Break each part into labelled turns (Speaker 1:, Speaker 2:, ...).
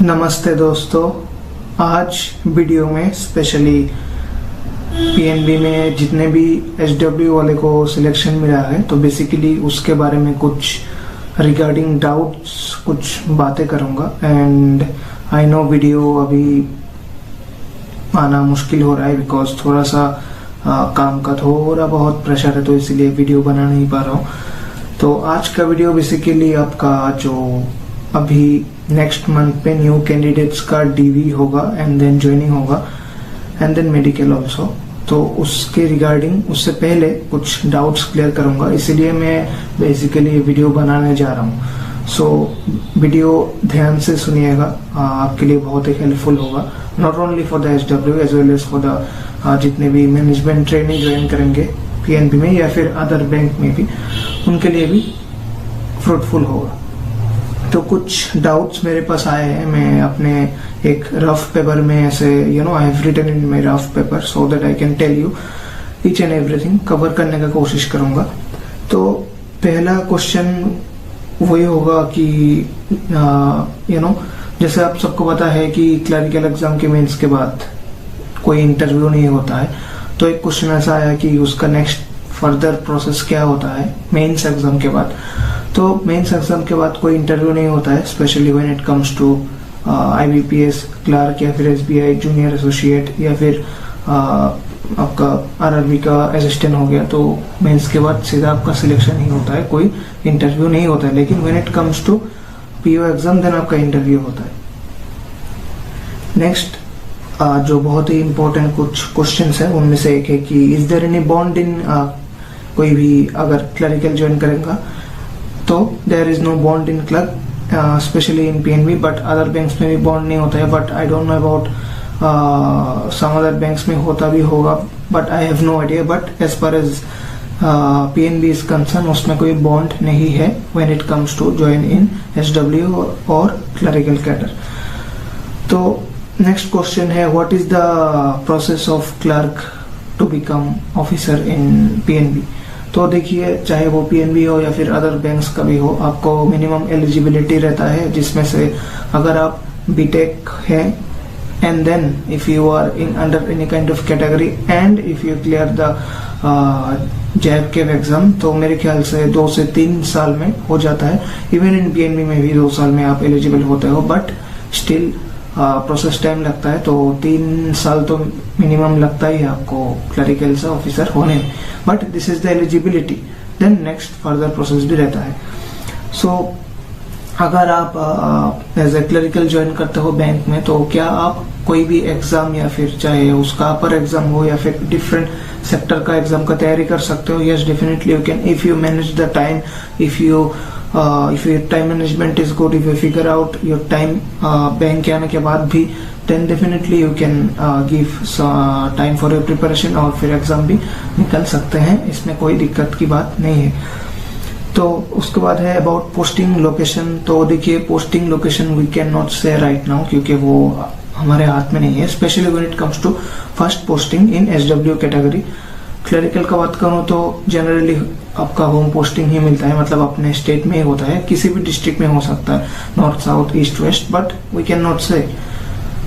Speaker 1: नमस्ते दोस्तों, आज वीडियो में स्पेशली पीएनबी में जितने भी एचडब्ल्यू वाले को सिलेक्शन मिला है तो बेसिकली उसके बारे में कुछ रिगार्डिंग डाउट्स कुछ बातें करूंगा। एंड आई नो वीडियो अभी आना मुश्किल हो रहा है बिकॉज थोड़ा सा काम का थोड़ा बहुत प्रेशर है, तो इसीलिए वीडियो बना नहीं पा रहा हूँ। तो आज का वीडियो बेसिकली आपका जो अभी नेक्स्ट मंथ पे न्यू कैंडिडेट्स का डीवी होगा एंड देन ज्वाइनिंग होगा एंड देन मेडिकल ऑल्सो, तो उसके रिगार्डिंग उससे पहले कुछ डाउट्स क्लियर करूंगा, इसीलिए मैं बेसिकली ये वीडियो बनाने जा रहा हूँ। सो वीडियो ध्यान से सुनिएगा, आपके लिए बहुत ही हेल्पफुल होगा, not only for the HW as well as for the जितने भी मैनेजमेंट ट्रेनिंग ज्वाइन करेंगे पीएनबी में या फिर अदर बैंक में भी, उनके लिए भी फ्रूटफुल होगा। तो कुछ डाउट्स मेरे पास आए हैं, मैं अपने एक रफ पेपर में ऐसे I have written in my rough paper so that I can tell you each and everything, cover करने का कोशिश करूंगा। तो पहला क्वेश्चन वही होगा कि जैसे आप सबको पता है कि क्लरिकल एग्जाम के मेंस के बाद कोई इंटरव्यू नहीं होता है, तो एक क्वेश्चन ऐसा आया कि उसका नेक्स्ट फर्दर प्रोसेस क्या होता है मेंस एग्जाम के बाद। तो मेंस एग्जाम के बाद कोई इंटरव्यू नहीं होता है, specially when it comes to IBPS clerk या फिर एसबीआई जूनियर एसोसिएट या फिर आपका आरआरबी का असिस्टेंट हो गया, तो मेंस के बाद सीधा आपका सिलेक्शन ही होता है, कोई इंटरव्यू नहीं होता है। लेकिन when it comes to PO exam then आपका इंटरव्यू होता है। नेक्स्ट जो बहुत ही इंपॉर्टेंट कुछ क्वेश्चंस है उनमें से एक है कि is there any bond in, कोई भी अगर क्लरिकल ज्वाइन करेगा तो there is no bond in clerk specially in PNB, but other banks में भी बॉन्ड नहीं होता है। But I don't know about some other banks में होता भी होगा, but I have no idea. But as per as PNB is concern उसमें कोई बॉन्ड नहीं है when it comes to join in HW और क्लरिकल कैडर। तो नेक्स्ट क्वेश्चन है what is the process of clerk to become officer in PNB. तो देखिए, चाहे वो पीएनबी हो या फिर अदर बैंक्स का भी हो, आपको मिनिमम एलिजिबिलिटी रहता है, जिसमें से अगर आप बीटेक है and then if you are in under any kind of category and if you clear the जैब के एग्जाम, तो मेरे ख्याल से 2 से 3 साल में हो जाता है। इवन इन पीएनबी में भी 2 साल में आप एलिजिबल होते हो, बट स्टिल प्रोसेस टाइम लगता है, तो 3 साल तो मिनिमम लगता ही है आपको क्लरिकल से ऑफिसर होने में। But this is the eligibility, then next further process भी रहता है। सो अगर आप एज ए क्लरिकल ज्वाइन करते हो बैंक में, तो क्या आप कोई भी एग्जाम या फिर चाहे उसका अपर एग्जाम हो या फिर डिफरेंट सेक्टर का एग्जाम का तैयारी कर सकते हो? Yes, definitely you can if you manage the time, if your time management is good, if you figure out your time bank के आने के बाद भी, then definitely you can give time for your preparation और फिर exam भी निकल सकते हैं, इसमें कोई दिक्कत की बात नहीं है। तो उसके बाद है अबाउट पोस्टिंग लोकेशन। तो देखिए, posting location we can not say right now क्योंकि वो हमारे हाथ में नहीं है, specially when it comes to first posting in HW category. Clerical का बात करूं तो जनरली आपका होम पोस्टिंग ही मिलता है, मतलब अपने स्टेट में ही होता है, किसी भी डिस्ट्रिक्ट में हो सकता है, north south east west, but we can not say.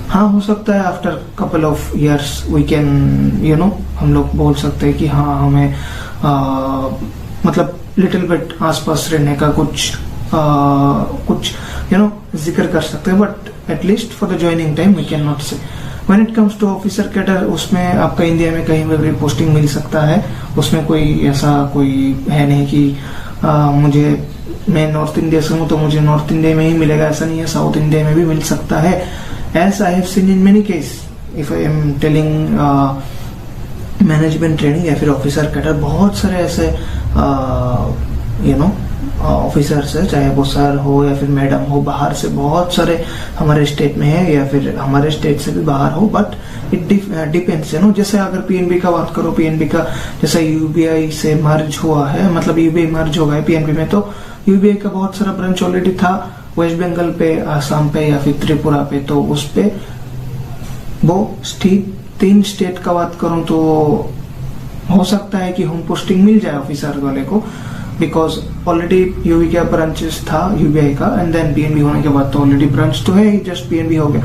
Speaker 1: हाँ, हो सकता है after couple of years we can हम लोग बोल सकते हैं कि हाँ हमें मतलब लिटिल बिट आसपास रहने का कुछ जिक्र कर सकते हैं, but at least for the joining time we can not say. When it comes to officer cadre, उसमें आपका इंडिया में कहीं भी पोस्टिंग मिल सकता है, उसमें कोई ऐसा कोई है नहीं कि मैं नॉर्थ इंडिया से हूँ तो मुझे नॉर्थ इंडिया में ही मिलेगा, ऐसा नहीं है, साउथ इंडिया में भी मिल सकता है। As I have seen in many case, if I am telling management training या फिर ऑफिसर कैडर, बहुत सारे ऐसे ऑफिसर्स है, चाहे वो सर हो या फिर मैडम हो, बाहर से बहुत सारे हमारे स्टेट में है या फिर हमारे स्टेट से भी बाहर हो, बट इट डिपेंड्स जैसे अगर पीएनबी का बात करो, पीएनबी का जैसे यूबीआई से मर्ज हुआ है, मतलब यूबीआई मर्ज हो गया है पीएनबी में, तो यूबीआई का बहुत सारा ब्रांच ऑलरेडी था वेस्ट बंगाल पे, आसाम पे या फिर त्रिपुरा पे, तो उस पे वो 3 स्टेट का बात करूं तो हो सकता है कि होम पोस्टिंग मिल जाए ऑफिसर वाले को, बिकॉज ऑलरेडी यूवी का ब्रांचेस था यूबीआई का, एंड देन पीएनबी होने के बाद तो ऑलरेडी ब्रांच तो है ही, जस्ट पीएनबी हो गया।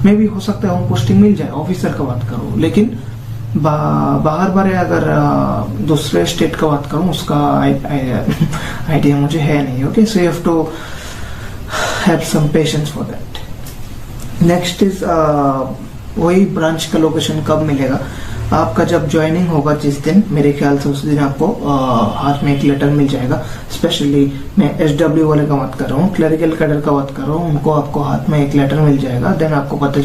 Speaker 1: मे भी हो सकता है होम पोस्टिंग मिल जाए, ऑफिसर का बात करो, लेकिन बाहर बारे अगर दूसरे स्टेट का बात करूं उसका आइडिया मुझे है नहीं। Okay, so you have to have some patience for that. Next is वही ब्रांच का लोकेशन कब मिलेगा, आपका जब ज्वाइनिंग होगा जिस दिन, मेरे ख्याल से उस दिन आपको हाथ में एक लेटर मिल जाएगा। स्पेशली मैं एसडब्ल्यू वाले का बात कर रहा हूँ, क्लरिकल कैडर का बात कर रहा हूँ, उनको आपको हाथ में एक लेटर मिल जाएगा। देन आपको पता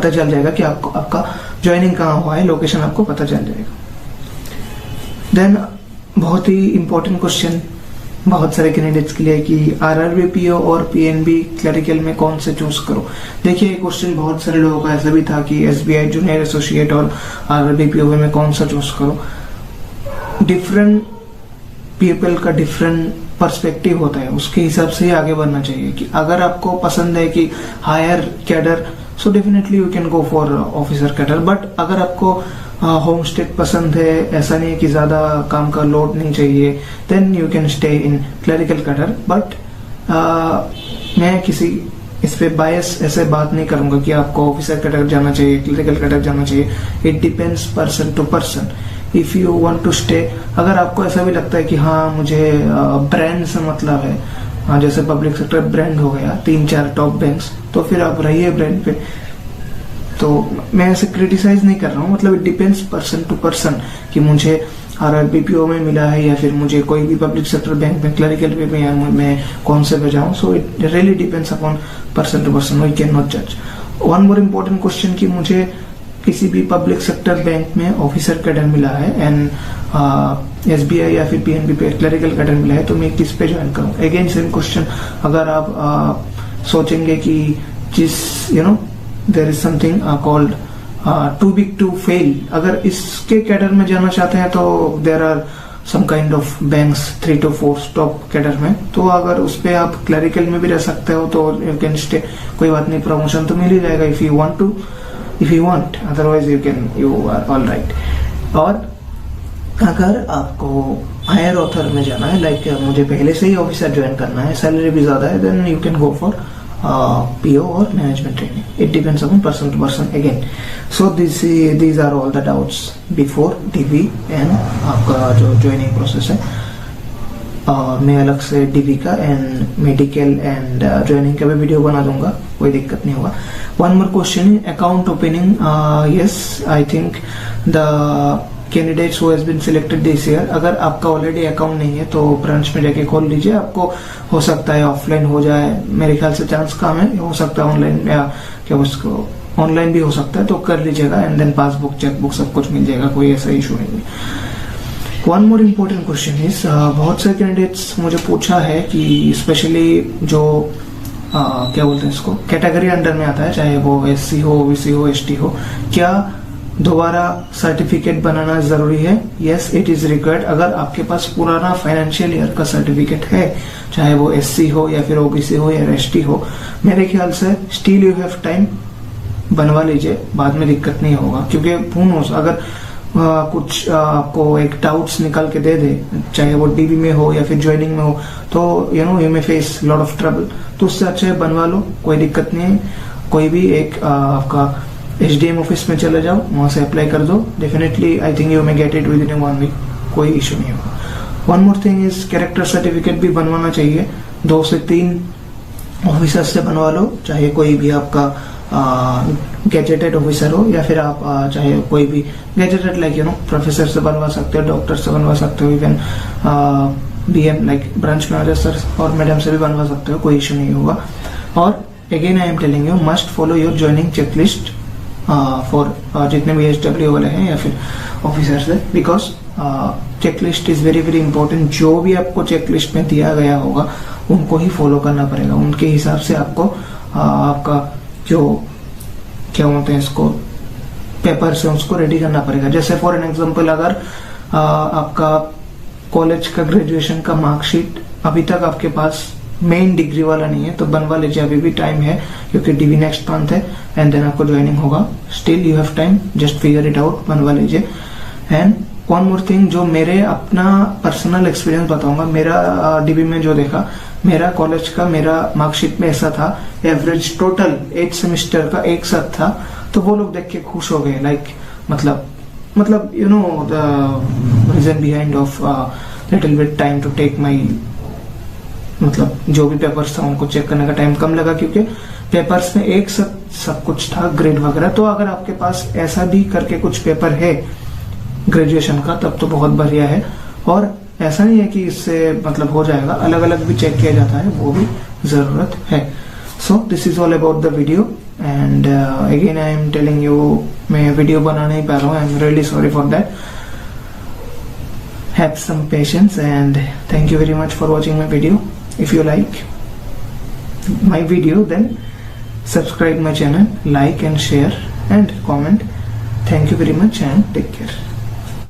Speaker 1: चल जाएगा कि आपको आपका ज्वाइनिंग कहाँ हुआ है, लोकेशन आपको पता चल जाएगा। देन बहुत ही इंपॉर्टेंट क्वेश्चन बहुत सारे कैंडिडेट्स के लिए कि आरआरबी पीओ और पीएनबी क्लरिकल में कौन से चूज करो। देखिए क्वेश्चन बहुत सारे लोगों का ऐसा भी था कि एसबीआई जूनियर एसोसिएट और आरआरबी पीओ में कौन सा चूज करो। डिफरेंट पीपल का डिफरेंट पर्सपेक्टिव होता है, उसके हिसाब से ही आगे बढ़ना चाहिए। कि अगर आपको पसंद है कि higher cadre, so definitely you can go for officer cadre. But अगर आपको होम स्टेट पसंद है, ऐसा नहीं है कि ज्यादा काम का लोड नहीं चाहिए, then you can stay in clerical cadre. But मैं किसी इस पे बायस ऐसे बात नहीं करूंगा कि आपको ऑफिसर कैडर जाना चाहिए, क्लरिकल कैडर जाना चाहिए। It depends person to person. If you want to stay, अगर आपको ऐसा भी लगता है कि हाँ मुझे ब्रांड से मतलब है, जैसे पब्लिक सेक्टर ब्रांड हो गया 3-4 टॉप बैंक्स, तो फिर आप रहिए ब्रांड पे। तो मैं ऐसे क्रिटिसाइज नहीं कर रहा हूँ, मतलब it depends person to person कि मुझे आरआरबीपीओ में मिला है या फिर मुझे कोई भी पब्लिक सेक्टर बैंक में क्लरिकल पे में, या मैं कौन से पे जाऊँ। So it really depends upon person to person, we can not जज। वन मोर इम्पोर्टेंट क्वेश्चन कि मुझे किसी भी पब्लिक सेक्टर बैंक में ऑफिसर कैडर मिला है एंड एसबीआई या फिर पीएनबी पे क्लरिकल कैडर मिला है, तो मैं किस पे ज्वाइन करूँ। अगेन सेम क्वेश्चन, अगर आप सोचेंगे कि जिस there is something called too big to fail, अगर इसके कैडर में जाना चाहते हैं तो there are some kind of banks 3 to 4 top cadre में, तो अगर उस पे आप क्लरिकल में भी रह सकते हो तो यू कैन स्टे, कोई बात नहीं, प्रमोशन तो मिल ही जाएगा if you want, otherwise you are all right. और अगर आपको हायर ऑथर में जाना है, लाइक मुझे पहले से ही ऑफिसर ज्वाइन करना है, सैलरी भी ज्यादा है, then you can go for PO or management training. It depends upon person to person again. So these are all the doubts before DV and आपका जो joining process है। और मैं अलग से DV का एंड मेडिकल एंड ज्वाइनिंग का भी वीडियो बना दूंगा, कोई दिक्कत नहीं होगा। One more question, account opening, yes I think the candidates who has been selected this year, अगर आपका ऑलरेडी अकाउंट नहीं है तो ब्रांच में जाके खोल लीजिए। आपको हो सकता है ऑफलाइन हो जाए, मेरे ख्याल से चांस कम है, हो सकता है ऑनलाइन या क्या उसको ऑनलाइन भी हो सकता है, तो कर लीजिएगा एंड देन पासबुक चेकबुक सब कुछ मिल जाएगा, कोई ऐसा इशू नहीं है। One more important question is, बहुत सारे कैंडिडेट्स मुझे पूछा है कि स्पेशली जो क्या बोलते हैं इसको, कैटेगरी अंडर में आता है, चाहे वो SC हो, OBC हो, ST हो, क्या दोबारा सर्टिफिकेट बनाना जरूरी है? Yes, it is required. अगर आपके पास पुराना फाइनेंशियल ईयर का सर्टिफिकेट है, चाहे वो SC हो या फिर OBC हो या ST हो, मेरे ख्याल से स्टिल यू हैव टाइम, बनवा लीजिए, बाद में दिक्कत नहीं होगा। क्योंकि अगर कुछ आपको एक डाउट्स निकाल के दे दे, चाहे वो DV में हो या फिर ज्वाइनिंग में हो, तो you may face lot of trouble. तो उससे अच्छा है बनवा लो, कोई दिक्कत नहीं है। कोई भी एक आपका SDM ऑफिस में चले जाओ, वहां से अप्लाई कर दो, definitely I think you may get it with in 1 week, कोई इशू नहीं होगा। One more thing is, character certificate भी बनवाना चाहिए, 2 से 3 ऑफिसर से बनवा लो, चाहे कोई भी आपका गैजेटेड ऑफिसर हो या फिर आप चाहे कोई भी गैजेटेड लाइक प्रोफेसर से बनवा सकते हो, डॉक्टर से बनवा सकते हो, even BM like branch manager sir और मैडम से भी बनवा सकते हो, कोई इशू नहीं होगा। और again I am telling you, must follow your joining checklist for जितने भी SW वाले हैं या फिर ऑफिसर्स है, because checklist is very very important. जो भी आपको चेकलिस्ट में दिया गया होगा उनको ही फॉलो करना पड़ेगा, उनके हिसाब से आपको आपका जो क्या बोलते हैं इसको पेपर से उसको रेडी करना पड़ेगा। जैसे फॉर एन एग्जांपल, अगर आपका कॉलेज का ग्रेजुएशन का मार्कशीट अभी तक आपके पास मेन डिग्री वाला नहीं है तो बनवा लीजिए, अभी भी टाइम है, क्योंकि DV नेक्स्ट मंथ है एंड देन आपको ज्वाइनिंग होगा। Still you have time, just figure it out, बनवा लीजिए। एंड वन मोर थिंग, जो मेरे अपना पर्सनल एक्सपीरियंस बताऊंगा, मेरा डीबी में जो देखा, मेरा कॉलेज का मेरा मार्कशीट में ऐसा था, एवरेज टोटल 8 सेमेस्टर का एक साथ था, तो वो लोग देख के खुश हो गए, लाइक मतलब you know the reason behind of little bit time to take my, मतलब जो भी पेपर्स था उनको चेक करने का टाइम कम लगा, क्योंकि पेपर्स में एक साथ सब कुछ था, ग्रेड वगैरह। तो अगर आपके पास ऐसा भी करके कुछ पेपर है ग्रेजुएशन का, तब तो बहुत बढ़िया है। और ऐसा नहीं है कि इससे मतलब हो जाएगा, अलग अलग भी चेक किया जाता है, वो भी जरूरत है। So this is all about the video, and again I am telling you, मैं वीडियो बना नहीं पा रहा हूँ, I am really sorry for that. Have some patience and thank you very much for watching my video. If you like my video, then subscribe my channel, like and share and comment. Thank you very much and take care.